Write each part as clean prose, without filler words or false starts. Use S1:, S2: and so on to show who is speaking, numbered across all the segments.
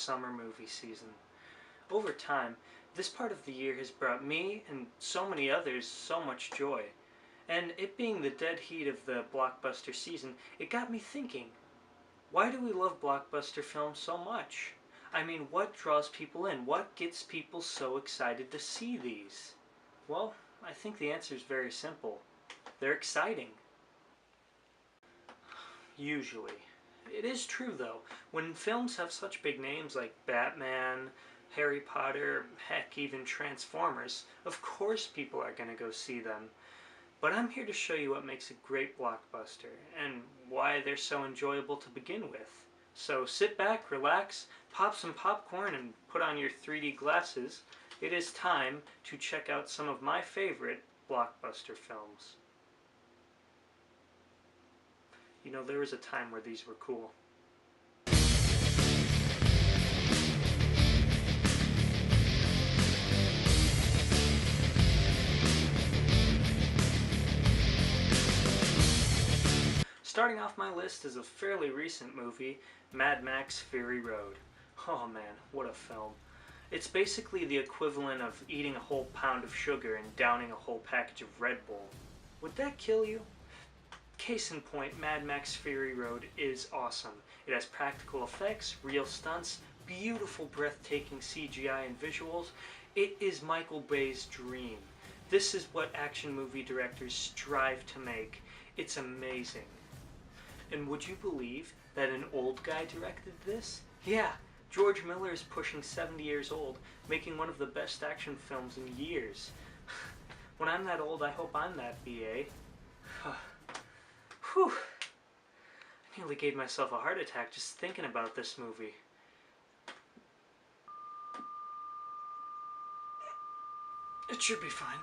S1: summer movie season. Over time, this part of the year has brought me and so many others so much joy. And it being the dead heat of the blockbuster season, it got me thinking, why do we love blockbuster films so much? I mean, what draws people in? What gets people so excited to see these? Well, I think the answer is very simple. They're exciting. Usually. It is true though, when films have such big names like Batman, Harry Potter, heck, even Transformers, of course people are going to go see them. But I'm here to show you what makes a great blockbuster, and why they're so enjoyable to begin with. So sit back, relax, pop some popcorn, and put on your 3D glasses. It is time to check out some of my favorite blockbuster films. You know, there was a time where these were cool. Starting off my list is a fairly recent movie, Mad Max Fury Road. Oh man, what a film. It's basically the equivalent of eating a whole pound of sugar and downing a whole package of Red Bull. Would that kill you? Case in point, Mad Max Fury Road is awesome. It has practical effects, real stunts, beautiful breathtaking CGI and visuals. It is Michael Bay's dream. This is what action movie directors strive to make. It's amazing. And would you believe that an old guy directed this? Yeah, George Miller is pushing 70 years old, making one of the best action films in years. When I'm that old, I hope I'm that BA. Whew. I nearly gave myself a heart attack just thinking about this movie. It should be fine.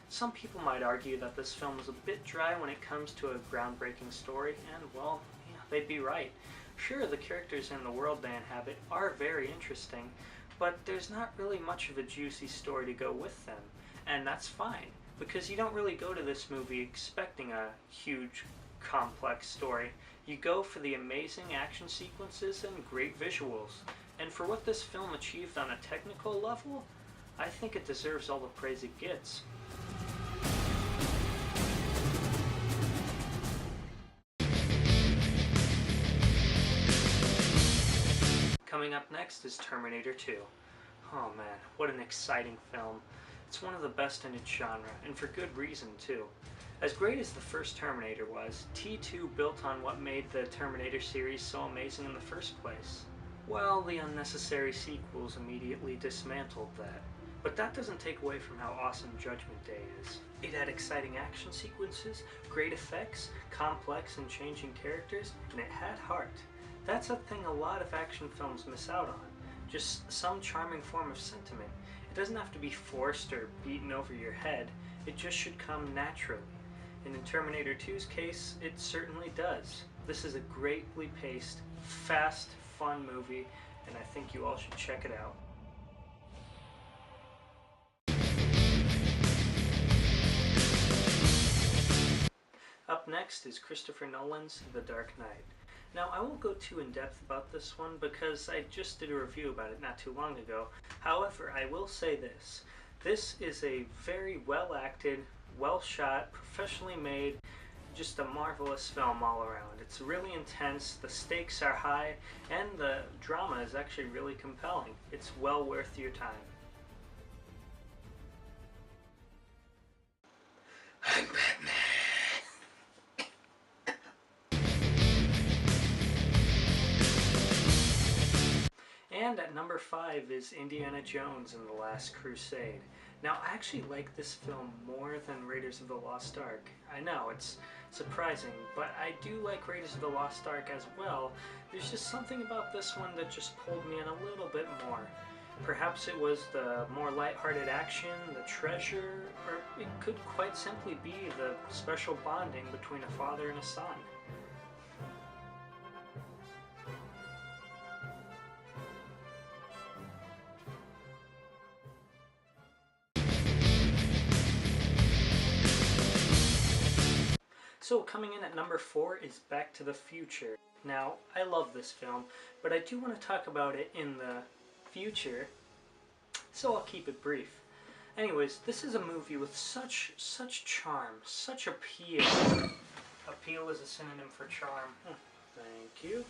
S1: Some people might argue that this film is a bit dry when it comes to a groundbreaking story, and well, yeah, they'd be right. Sure, the characters and the world they inhabit are very interesting, but there's not really much of a juicy story to go with them, and that's fine, because you don't really go to this movie expecting a huge, complex story. You go for the amazing action sequences and great visuals, and for what this film achieved on a technical level, I think it deserves all the praise it gets. Coming up next is Terminator 2. Oh man, what an exciting film. It's one of the best in its genre, and for good reason too. As great as the first Terminator was, T2 built on what made the Terminator series so amazing in the first place. Well, the unnecessary sequels immediately dismantled that. But that doesn't take away from how awesome Judgment Day is. It had exciting action sequences, great effects, complex and changing characters, and it had heart. That's a thing a lot of action films miss out on. Just some charming form of sentiment. It doesn't have to be forced or beaten over your head. It just should come naturally. And in Terminator 2's case, it certainly does. This is a greatly paced, fast, fun movie, and I think you all should check it out. Up next is Christopher Nolan's The Dark Knight. Now, I won't go too in-depth about this one because I just did a review about it not too long ago. However, I will say this. This is a very well-acted, well-shot, professionally made, just a marvelous film all around. It's really intense, the stakes are high, and the drama is actually really compelling. It's well worth your time. I'm Batman. And at number 5 is Indiana Jones and the Last Crusade. Now, I actually like this film more than Raiders of the Lost Ark. I know, it's surprising, but I do like Raiders of the Lost Ark as well. There's just something about this one that just pulled me in a little bit more. Perhaps it was the more lighthearted action, the treasure, or it could quite simply be the special bonding between a father and a son. So coming in at number 4 is Back to the Future. Now, I love this film, but I do want to talk about it in the future, so I'll keep it brief. Anyways, this is a movie with such charm, such appeal. Appeal is a synonym for charm. Thank you.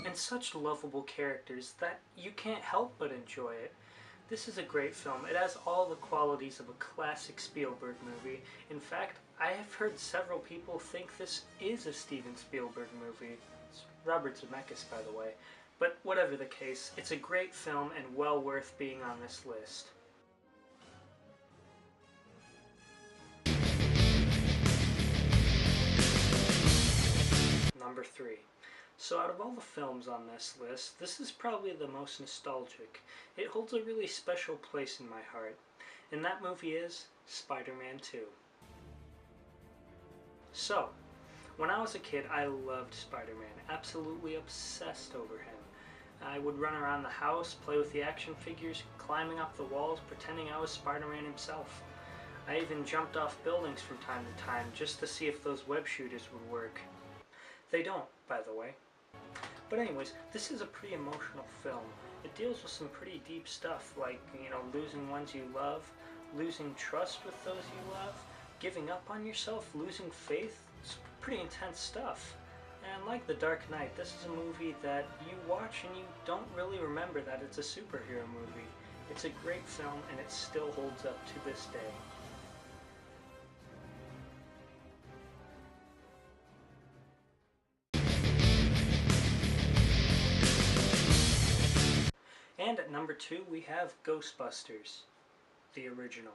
S1: And such lovable characters that you can't help but enjoy it. This is a great film. It has all the qualities of a classic Spielberg movie. In fact, I have heard several people think this is a Steven Spielberg movie. It's Robert Zemeckis, by the way. But whatever the case, it's a great film and well worth being on this list. Number 3. So out of all the films on this list, this is probably the most nostalgic. It holds a really special place in my heart. And that movie is Spider-Man 2. So, when I was a kid, I loved Spider-Man. Absolutely obsessed over him. I would run around the house, play with the action figures, climbing up the walls, pretending I was Spider-Man himself. I even jumped off buildings from time to time just to see if those web shooters would work. They don't, by the way. But anyways, this is a pretty emotional film. It deals with some pretty deep stuff, like, losing ones you love, losing trust with those you love, giving up on yourself, losing faith. It's pretty intense stuff. And like The Dark Knight, this is a movie that you watch and you don't really remember that it's a superhero movie. It's a great film and it still holds up to this day. And at number 2 we have Ghostbusters, the original.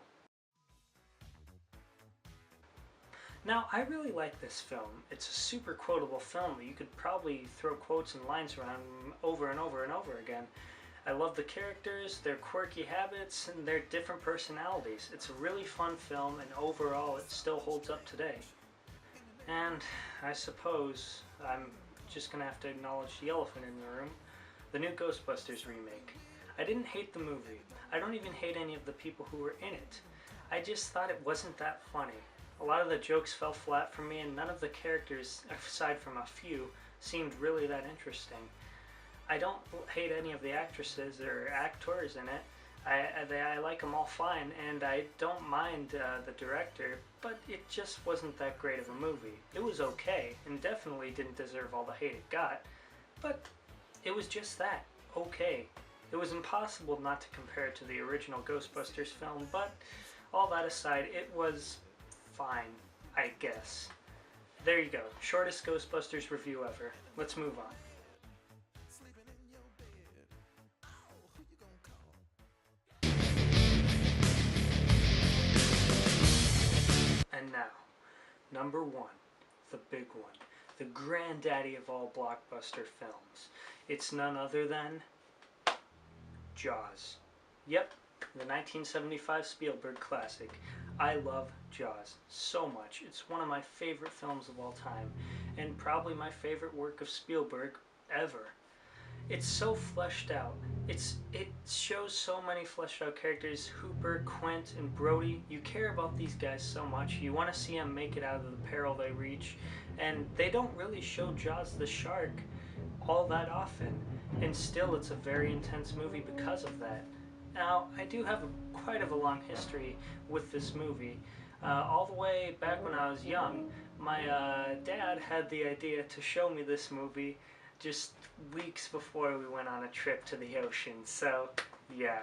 S1: Now, I really like this film. It's a super quotable film. You could probably throw quotes and lines around over and over and over again. I love the characters, their quirky habits, and their different personalities. It's a really fun film, and overall it still holds up today. And I suppose I'm just gonna have to acknowledge the elephant in the room. The new Ghostbusters remake. I didn't hate the movie. I don't even hate any of the people who were in it. I just thought it wasn't that funny. A lot of the jokes fell flat for me and none of the characters, aside from a few, seemed really that interesting. I don't hate any of the actresses or actors in it. I like them all fine, and I don't mind the director, but it just wasn't that great of a movie. It was okay, and definitely didn't deserve all the hate it got, but it was just that, okay. It was impossible not to compare it to the original Ghostbusters film, but all that aside, it was fine, I guess. There you go, shortest Ghostbusters review ever. Let's move on. And now, number 1, the big one, the granddaddy of all blockbuster films. It's none other than Jaws. Yep, the 1975 Spielberg classic. I love Jaws so much. It's one of my favorite films of all time, and probably my favorite work of Spielberg ever. It's so fleshed out. It shows so many fleshed out characters. Hooper, Quint, and Brody. You care about these guys so much. You want to see them make it out of the peril they reach. And they don't really show Jaws the shark all that often. And still it's a very intense movie because of that. Now, I do have quite of a long history with this movie. All the way back when I was young, my dad had the idea to show me this movie just weeks before we went on a trip to the ocean, so yeah.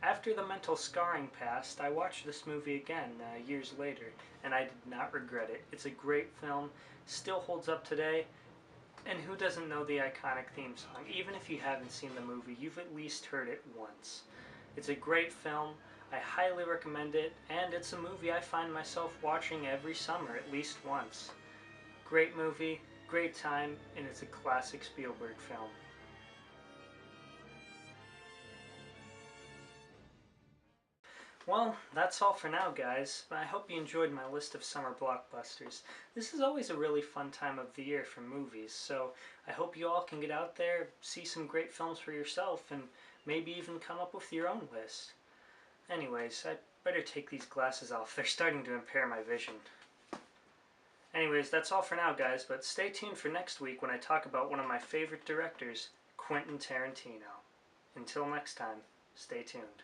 S1: After the mental scarring passed, I watched this movie again years later, and I did not regret it. It's a great film, still holds up today, and who doesn't know the iconic theme song? Even if you haven't seen the movie, you've at least heard it once. It's a great film, I highly recommend it, and it's a movie I find myself watching every summer at least once. Great movie, great time, and it's a classic Spielberg film. Well, that's all for now, guys. I hope you enjoyed my list of summer blockbusters. This is always a really fun time of the year for movies, so I hope you all can get out there, see some great films for yourself, and maybe even come up with your own list. Anyways, I better take these glasses off. They're starting to impair my vision. Anyways, that's all for now, guys, but stay tuned for next week when I talk about one of my favorite directors, Quentin Tarantino. Until next time, stay tuned.